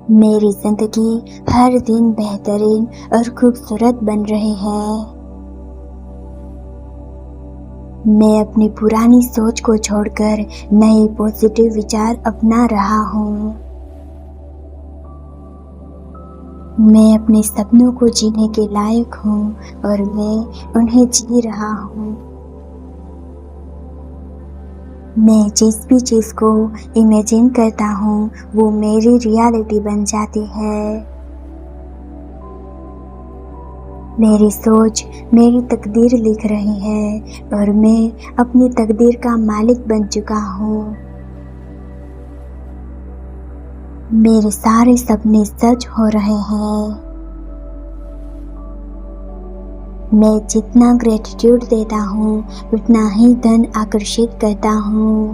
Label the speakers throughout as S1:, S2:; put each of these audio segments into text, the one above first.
S1: मेरी जिंदगी हर दिन बेहतरीन और खूबसूरत बन रही है। मैं अपनी पुरानी सोच को छोड़कर नए पॉजिटिव विचार अपना रहा हूँ। मैं अपने सपनों को जीने के लायक हूँ और मैं उन्हें जी रहा हूँ। मैं जिस भी चीज़ को इमेजिन करता हूँ वो मेरी रियलिटी बन जाती है। मेरी सोच मेरी तकदीर लिख रही है और मैं अपनी तकदीर का मालिक बन चुका हूँ। मेरे सारे सपने सच हो रहे हैं। मैं जितना ग्रेटिट्यूड देता हूँ उतना ही धन आकर्षित करता हूँ।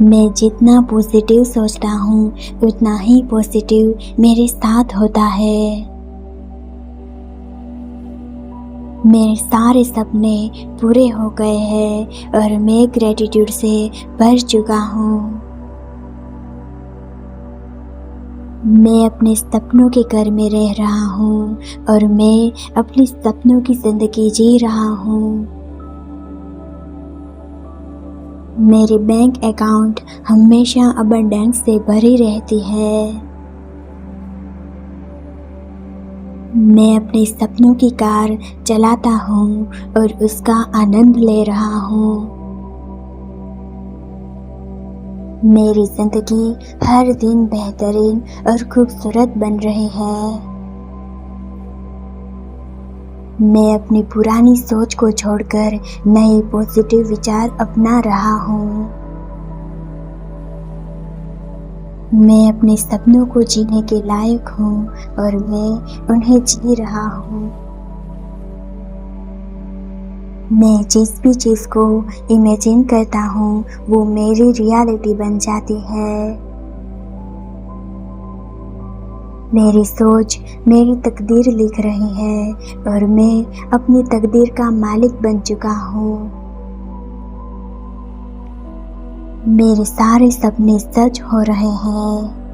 S1: मैं जितना पॉजिटिव सोचता हूँ उतना ही पॉजिटिव मेरे साथ होता है। मेरे सारे सपने पूरे हो गए हैं और मैं ग्रेटिट्यूड से भर चुका हूँ। मैं अपने सपनों के घर में रह रहा हूँ और मैं अपने सपनों की ज़िंदगी जी रहा हूँ। मेरे बैंक अकाउंट हमेशा अबंडेंस से भरी रहती है। मैं अपने सपनों की कार चलाता हूँ और उसका आनंद ले रहा हूँ। मेरी जिंदगी हर दिन बेहतरीन और खूबसूरत बन रही है। मैं अपनी पुरानी सोच को छोड़कर नए पॉजिटिव विचार अपना रहा हूँ। मैं अपने सपनों को जीने के लायक हूँ और मैं उन्हें जी रहा हूँ। मैं जिस भी चीज़ को इमेजिन करता हूँ वो मेरी रियलिटी बन जाती है। मेरी सोच मेरी तकदीर लिख रही है और मैं अपनी तकदीर का मालिक बन चुका हूँ। मेरे सारे सपने सच हो रहे हैं।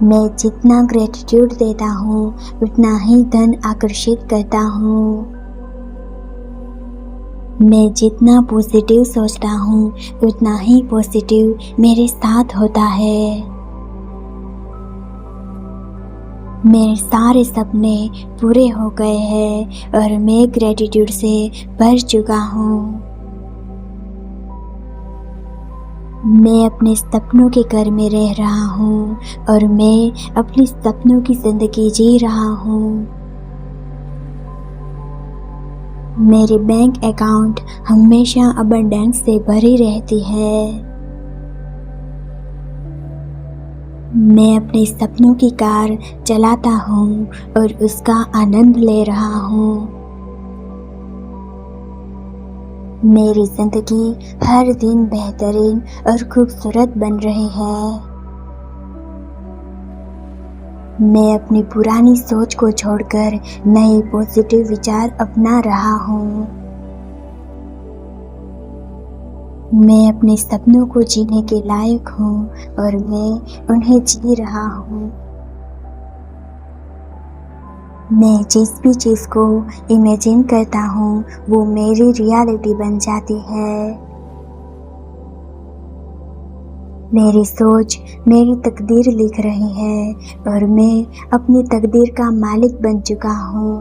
S1: मैं जितना ग्रेटिट्यूड देता हूँ उतना ही धन आकर्षित करता हूँ। मैं जितना पॉजिटिव सोचता हूँ उतना ही पॉजिटिव मेरे साथ होता है। मेरे सारे सपने पूरे हो गए हैं और मैं ग्रेटिट्यूड से भर चुका हूँ। मैं अपने सपनों के घर में रह रहा हूँ और मैं अपने सपनों की ज़िंदगी जी रहा हूँ। मेरे बैंक अकाउंट हमेशा अबंडेंस से भरी रहती है। मैं अपने सपनों की कार चलाता हूँ और उसका आनंद ले रहा हूँ। मेरी जिंदगी हर दिन बेहतरीन और खूबसूरत बन रही है। मैं अपनी पुरानी सोच को छोड़कर नए पॉजिटिव विचार अपना रहा हूँ। मैं अपने सपनों को जीने के लायक हूँ और मैं उन्हें जी रहा हूँ। मैं जिस भी चीज़ को इमेजिन करता हूँ वो मेरी रियलिटी बन जाती है। मेरी सोच मेरी तकदीर लिख रही है और मैं अपनी तकदीर का मालिक बन चुका हूँ।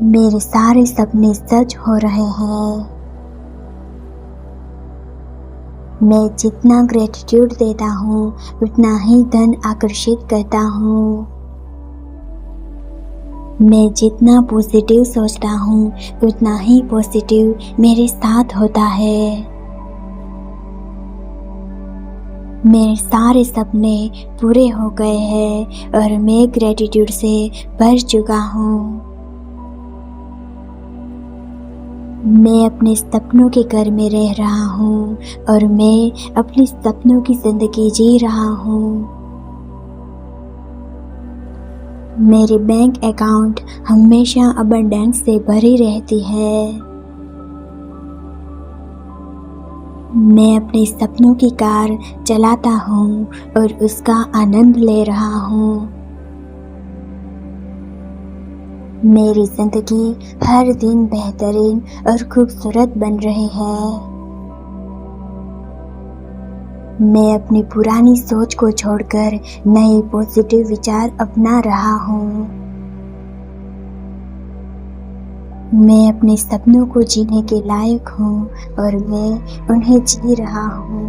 S1: मेरे सारे सपने सच हो रहे हैं। मैं जितना ग्रेटिट्यूड देता हूँ उतना ही धन आकर्षित करता हूँ। मैं जितना पॉजिटिव सोचता हूँ उतना ही पॉजिटिव मेरे साथ होता है। मेरे सारे सपने पूरे हो गए हैं और मैं ग्रेटिट्यूड से भर चुका हूँ। मैं अपने सपनों के घर में रह रहा हूँ और मैं अपने सपनों की ज़िंदगी जी रहा हूँ। मेरे बैंक अकाउंट हमेशा अबंडेंस से भरी रहती है। मैं अपने सपनों की कार चलाता हूँ और उसका आनंद ले रहा हूँ। मेरी जिंदगी हर दिन बेहतरीन और खूबसूरत बन रही है। मैं अपनी पुरानी सोच को छोड़कर नए पॉजिटिव विचार अपना रहा हूँ। मैं अपने सपनों को जीने के लायक हूँ और मैं उन्हें जी रहा हूँ।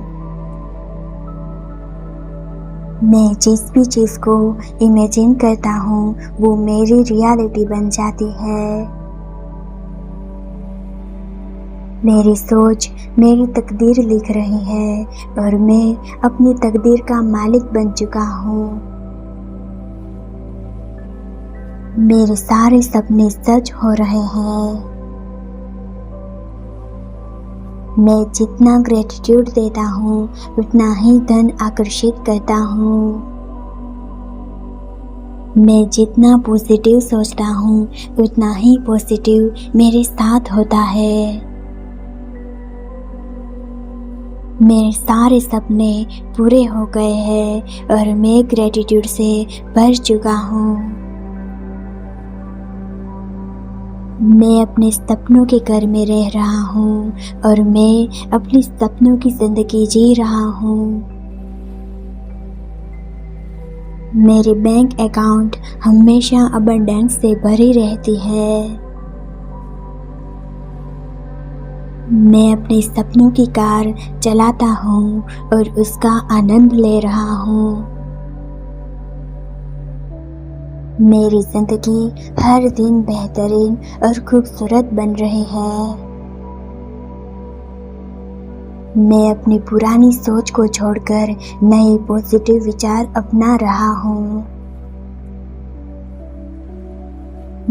S1: मैं जिस भी चीज़ को इमेजिन करता हूँ वो मेरी रियलिटी बन जाती है। मेरी सोच मेरी तकदीर लिख रही है और मैं अपनी तकदीर का मालिक बन चुका हूँ। मेरे सारे सपने सच हो रहे हैं। मैं जितना ग्रेटिट्यूड देता हूँ उतना ही धन आकर्षित करता हूँ। मैं जितना पॉजिटिव सोचता हूँ उतना ही पॉजिटिव मेरे साथ होता है। मेरे सारे सपने पूरे हो गए हैं और मैं ग्रेटिट्यूड से भर चुका हूँ। मैं अपने सपनों के घर में रह रहा हूँ और मैं अपने सपनों की जिंदगी जी रहा हूँ। मेरे बैंक अकाउंट हमेशा अबंडेंस से भरी रहती है। मैं अपने सपनों की कार चलाता हूँ और उसका आनंद ले रहा हूँ। मेरी जिंदगी हर दिन बेहतरीन और खूबसूरत बन रही है। मैं अपनी पुरानी सोच को छोड़कर नए पॉजिटिव विचार अपना रहा हूँ।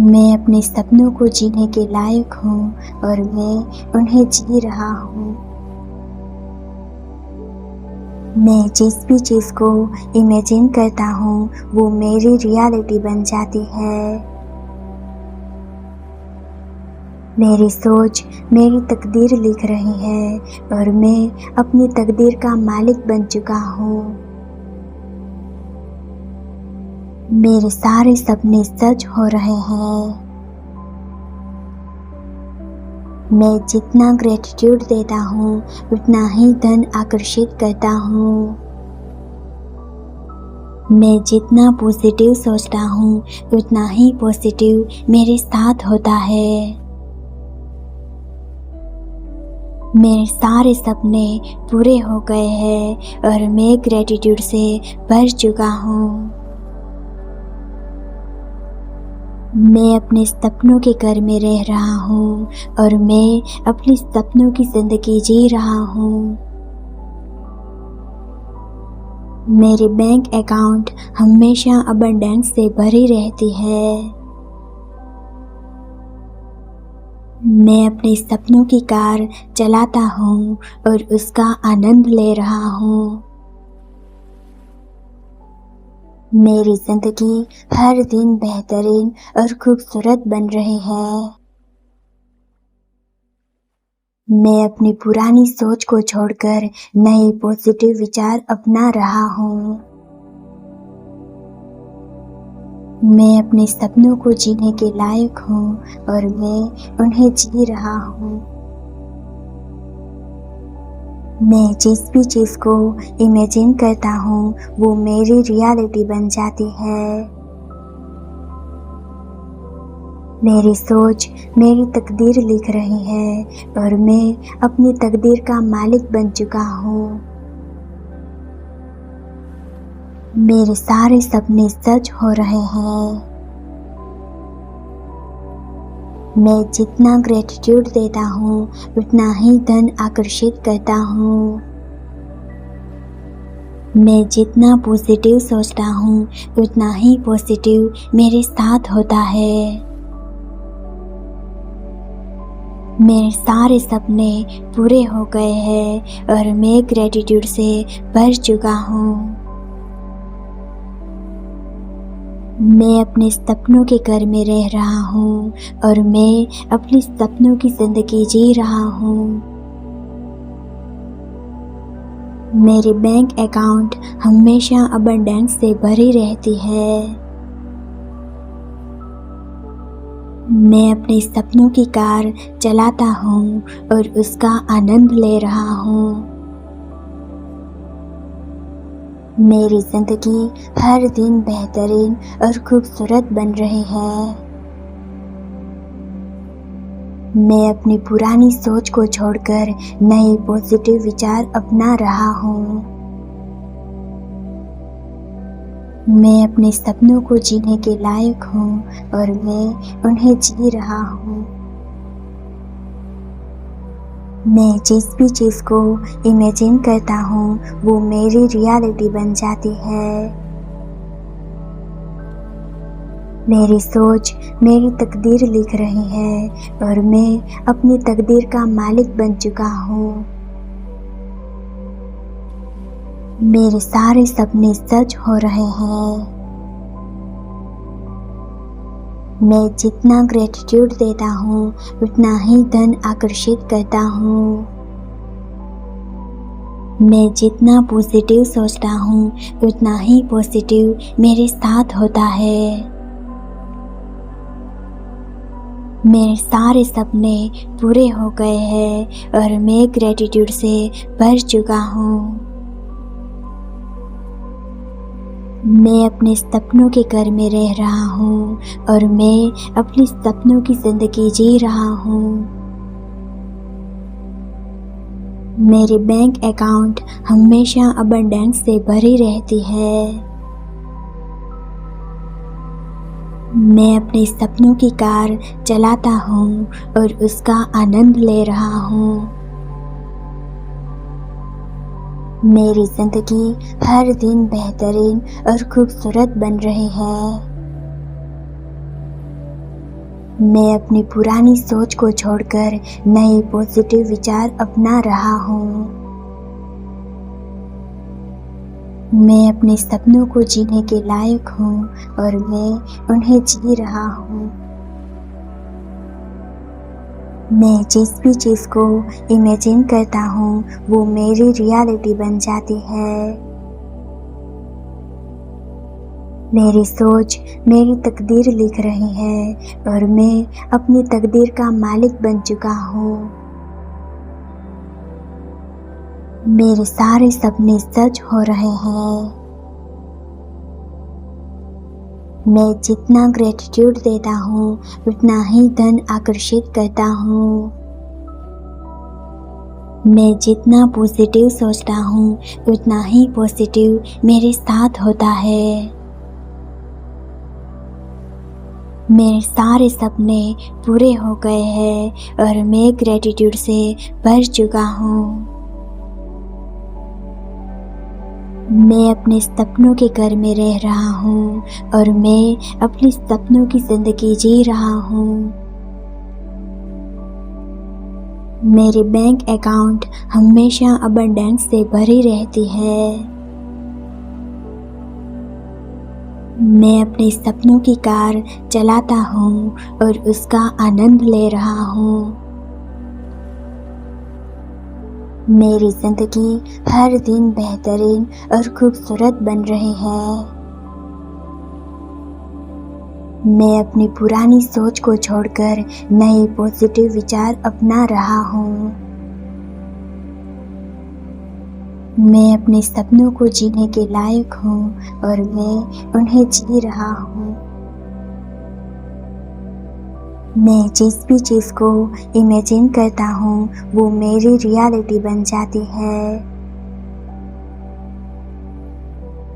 S1: मैं अपने सपनों को जीने के लायक हूँ और मैं उन्हें जी रहा हूँ। मैं जिस भी चीज़ को इमेजिन करता हूँ वो मेरी रियलिटी बन जाती है। मेरी सोच मेरी तकदीर लिख रही है और मैं अपनी तकदीर का मालिक बन चुका हूँ। मेरे सारे सपने सच हो रहे हैं। मैं जितना ग्रेटिट्यूड देता हूँ उतना ही धन आकर्षित करता हूँ। मैं जितना पॉजिटिव सोचता हूँ उतना ही पॉजिटिव मेरे साथ होता है। मेरे सारे सपने पूरे हो गए हैं और मैं ग्रेटिट्यूड से भर चुका हूँ। मैं अपने सपनों के घर में रह रहा हूँ और मैं अपने सपनों की जिंदगी जी रहा हूँ। मेरे बैंक अकाउंट हमेशा अबंडेंस से भरी रहती है। मैं अपने सपनों की कार चलाता हूँ और उसका आनंद ले रहा हूँ। मेरी जिंदगी हर दिन बेहतरीन और खूबसूरत बन रही है। मैं अपनी पुरानी सोच को छोड़कर नए पॉजिटिव विचार अपना रहा हूँ। मैं अपने सपनों को जीने के लायक हूँ और मैं उन्हें जी रहा हूँ। मैं जिस भी चीज़ को इमेजिन करता हूँ वो मेरी रियलिटी बन जाती है। मेरी सोच मेरी तकदीर लिख रही है और मैं अपनी तकदीर का मालिक बन चुका हूँ। मेरे सारे सपने सच हो रहे हैं। मैं जितना ग्रेटिट्यूड देता हूँ उतना ही धन आकर्षित करता हूँ। मैं जितना पॉजिटिव सोचता हूँ उतना ही पॉजिटिव मेरे साथ होता है। मेरे सारे सपने पूरे हो गए हैं और मैं ग्रेटिट्यूड से भर चुका हूँ। मैं अपने सपनों के घर में रह रहा हूँ और मैं अपने सपनों की जिंदगी जी रहा हूँ। मेरी बैंक अकाउंट हमेशा अबंडेंस से भरी रहती है। मैं अपने सपनों की कार चलाता हूँ और उसका आनंद ले रहा हूँ। मेरी जिंदगी हर दिन बेहतरीन और खूबसूरत बन रही है। मैं अपनी पुरानी सोच को छोड़कर नए पॉजिटिव विचार अपना रहा हूँ। मैं अपने सपनों को जीने के लायक हूँ और मैं उन्हें जी रहा हूँ। मैं जिस भी चीज़ को इमेजिन करता हूँ वो मेरी रियलिटी बन जाती है। मेरी सोच मेरी तकदीर लिख रही है और मैं अपनी तकदीर का मालिक बन चुका हूँ। मेरे सारे सपने सच हो रहे हैं। मैं जितना ग्रेटिट्यूड देता हूँ उतना ही धन आकर्षित करता हूँ। मैं जितना पॉजिटिव सोचता हूँ उतना ही पॉजिटिव मेरे साथ होता है। मेरे सारे सपने पूरे हो गए हैं और मैं ग्रेटिट्यूड से भर चुका हूँ। मैं अपने सपनों के घर में रह रहा हूँ और मैं अपने सपनों की ज़िंदगी जी रहा हूँ। मेरी बैंक अकाउंट हमेशा अबंडेंस से भरी रहती है। मैं अपने सपनों की कार चलाता हूँ और उसका आनंद ले रहा हूँ। मेरी जिंदगी हर दिन बेहतरीन और खूबसूरत बन रही है। मैं अपनी पुरानी सोच को छोड़कर नए पॉजिटिव विचार अपना रहा हूँ। मैं अपने सपनों को जीने के लायक हूँ और मैं उन्हें जी रहा हूँ। मैं जिस भी चीज़ को इमेजिन करता हूँ वो मेरी रियलिटी बन जाती है। मेरी सोच मेरी तकदीर लिख रही है और मैं अपनी तकदीर का मालिक बन चुका हूँ। मेरे सारे सपने सच हो रहे हैं। मैं जितना ग्रेटिट्यूड देता हूँ उतना ही धन आकर्षित करता हूँ। मैं जितना पॉजिटिव सोचता हूँ उतना ही पॉजिटिव मेरे साथ होता है। मेरे सारे सपने पूरे हो गए हैं और मैं ग्रेटिट्यूड से भर चुका हूँ। मैं अपने सपनों के घर में रह रहा हूँ और मैं अपने सपनों की ज़िंदगी जी रहा हूँ। मेरी बैंक अकाउंट हमेशा अबंडेंस से भरी रहती है। मैं अपने सपनों की कार चलाता हूँ और उसका आनंद ले रहा हूँ। मेरी जिंदगी हर दिन बेहतरीन और खूबसूरत बन रही है। मैं अपनी पुरानी सोच को छोड़कर नए पॉजिटिव विचार अपना रहा हूँ। मैं अपने सपनों को जीने के लायक हूँ और मैं उन्हें जी रहा हूँ। मैं जिस भी चीज़ को इमेजिन करता हूँ वो मेरी रियलिटी बन जाती है।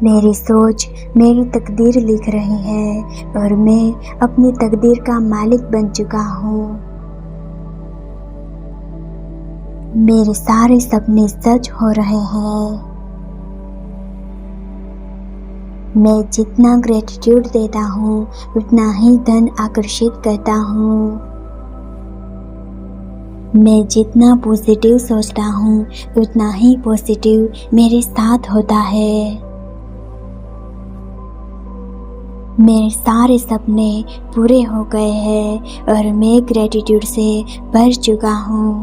S1: मेरी सोच मेरी तकदीर लिख रही है और मैं अपनी तकदीर का मालिक बन चुका हूँ। मेरे सारे सपने सच हो रहे हैं। मैं जितना ग्रेटिट्यूड देता हूँ उतना ही धन आकर्षित करता हूँ। मैं जितना पॉजिटिव सोचता हूँ उतना ही पॉजिटिव मेरे साथ होता है। मेरे सारे सपने पूरे हो गए हैं और मैं ग्रेटिट्यूड से भर चुका हूँ।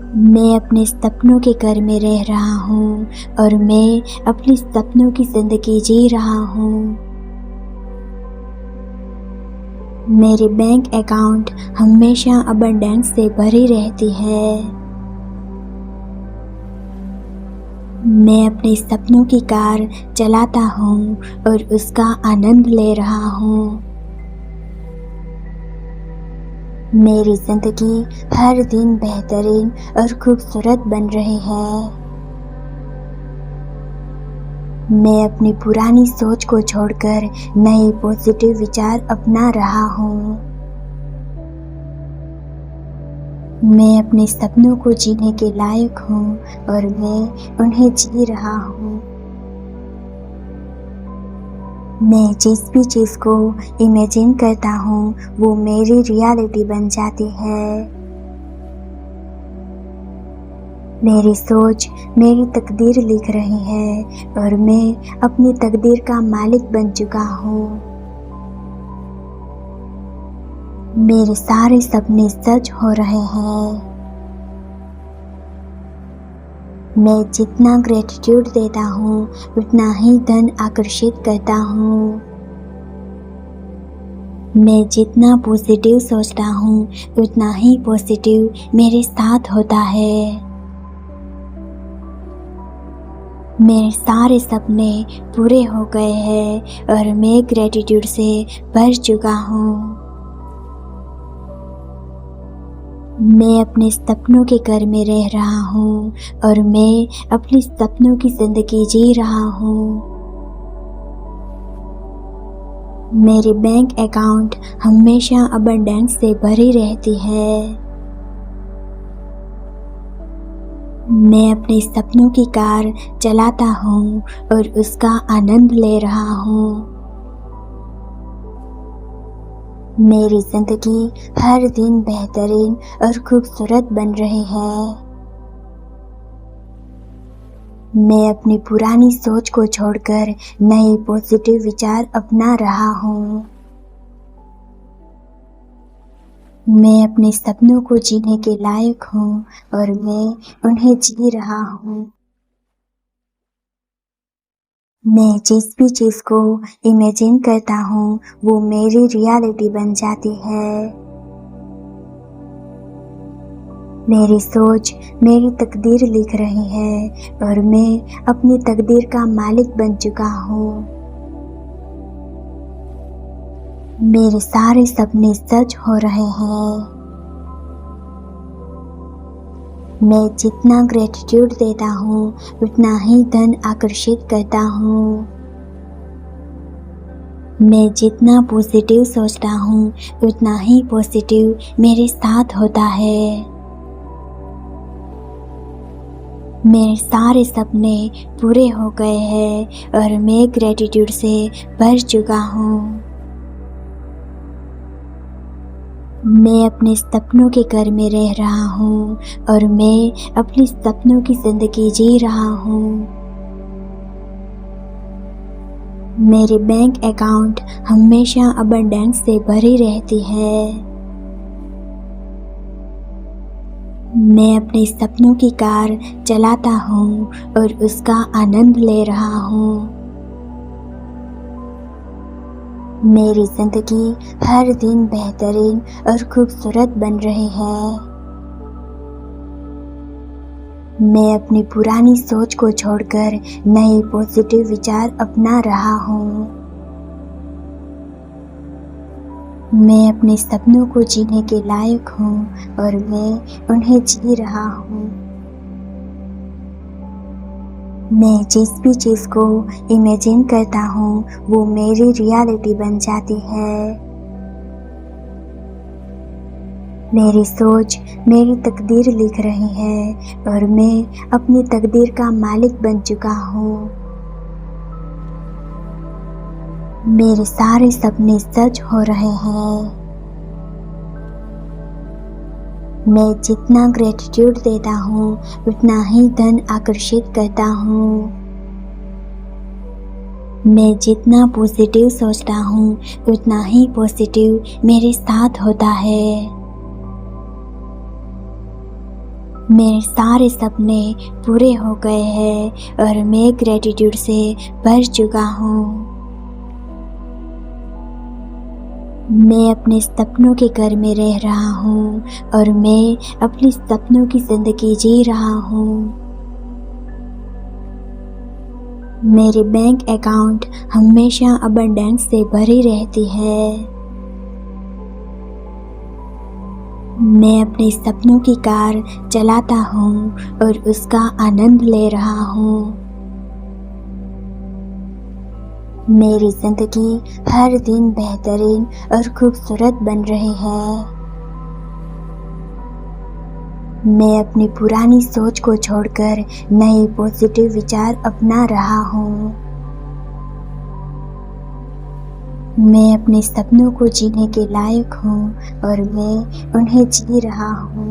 S1: मैं अपने सपनों के घर में रह रहा हूँ और मैं अपने सपनों की ज़िंदगी जी रहा हूँ। मेरी बैंक अकाउंट हमेशा अबंडेंस से भरी रहती है। मैं अपने सपनों की कार चलाता हूँ और उसका आनंद ले रहा हूँ। मेरी ज़िंदगी हर दिन बेहतरीन और खूबसूरत बन रही है। मैं अपनी पुरानी सोच को छोड़कर नए पॉजिटिव विचार अपना रहा हूँ। मैं अपने सपनों को जीने के लायक हूँ और मैं उन्हें जी रहा हूँ। मैं जिस भी चीज़ को इमेजिन करता हूँ वो मेरी रियलिटी बन जाती है। मेरी सोच मेरी तकदीर लिख रही है और मैं अपनी तकदीर का मालिक बन चुका हूँ। मेरे सारे सपने सच हो रहे हैं। मैं जितना ग्रेटिट्यूड देता हूँ उतना ही धन आकर्षित करता हूँ। मैं जितना पॉजिटिव सोचता हूँ उतना ही पॉजिटिव मेरे साथ होता है। मेरे सारे सपने पूरे हो गए हैं और मैं ग्रेटिट्यूड से भर चुका हूँ। मैं अपने सपनों के घर में रह रहा हूँ और मैं अपने सपनों की ज़िंदगी जी रहा हूँ। मेरी बैंक अकाउंट हमेशा अबंडेंस से भरी रहती है। मैं अपने सपनों की कार चलाता हूँ और उसका आनंद ले रहा हूँ। मेरी ज़िंदगी हर दिन बेहतरीन और खूबसूरत बन रही है। मैं अपनी पुरानी सोच को छोड़कर नए पॉजिटिव विचार अपना रहा हूँ। मैं अपने सपनों को जीने के लायक हूँ और मैं उन्हें जी रहा हूँ। मैं जिस भी चीज़ को इमेजिन करता हूँ वो मेरी रियलिटी बन जाती है। मेरी सोच मेरी तकदीर लिख रही है और मैं अपनी तकदीर का मालिक बन चुका हूँ। मेरे सारे सपने सच हो रहे हैं। मैं जितना ग्रेटिट्यूड देता हूँ उतना ही धन आकर्षित करता हूँ। मैं जितना पॉजिटिव सोचता हूँ उतना ही पॉजिटिव मेरे साथ होता है। मेरे सारे सपने पूरे हो गए हैं और मैं ग्रेटिट्यूड से भर चुका हूँ। मैं अपने सपनों के घर में रह रहा हूँ और मैं अपने सपनों की ज़िंदगी जी रहा हूँ। मेरी बैंक अकाउंट हमेशा अबंडेंस से भरी रहती है। मैं अपने सपनों की कार चलाता हूँ और उसका आनंद ले रहा हूँ। मेरी ज़िंदगी हर दिन बेहतरीन और खूबसूरत बन रही है। मैं अपनी पुरानी सोच को छोड़कर नए पॉजिटिव विचार अपना रहा हूँ। मैं अपने सपनों को जीने के लायक हूँ और मैं उन्हें जी रहा हूँ। मैं जिस भी चीज़ को इमेजिन करता हूँ वो मेरी रियलिटी बन जाती है। मेरी सोच मेरी तकदीर लिख रही है और मैं अपनी तकदीर का मालिक बन चुका हूँ। मेरे सारे सपने सच हो रहे हैं। मैं जितना ग्रेटिट्यूड देता हूँ उतना ही धन आकर्षित करता हूँ। मैं जितना पॉजिटिव सोचता हूँ उतना ही पॉजिटिव मेरे साथ होता है। मेरे सारे सपने पूरे हो गए हैं और मैं ग्रेटिट्यूड से भर चुका हूँ। मैं अपने सपनों के घर में रह रहा हूँ और मैं अपने सपनों की ज़िंदगी जी रहा हूँ। मेरे बैंक अकाउंट हमेशा अबंडेंस से भरी रहती है। मैं अपने सपनों की कार चलाता हूँ और उसका आनंद ले रहा हूँ। मेरी ज़िंदगी हर दिन बेहतरीन और खूबसूरत बन रही है। मैं अपनी पुरानी सोच को छोड़कर नए पॉजिटिव विचार अपना रहा हूँ। मैं अपने सपनों को जीने के लायक हूँ और मैं उन्हें जी रहा हूँ।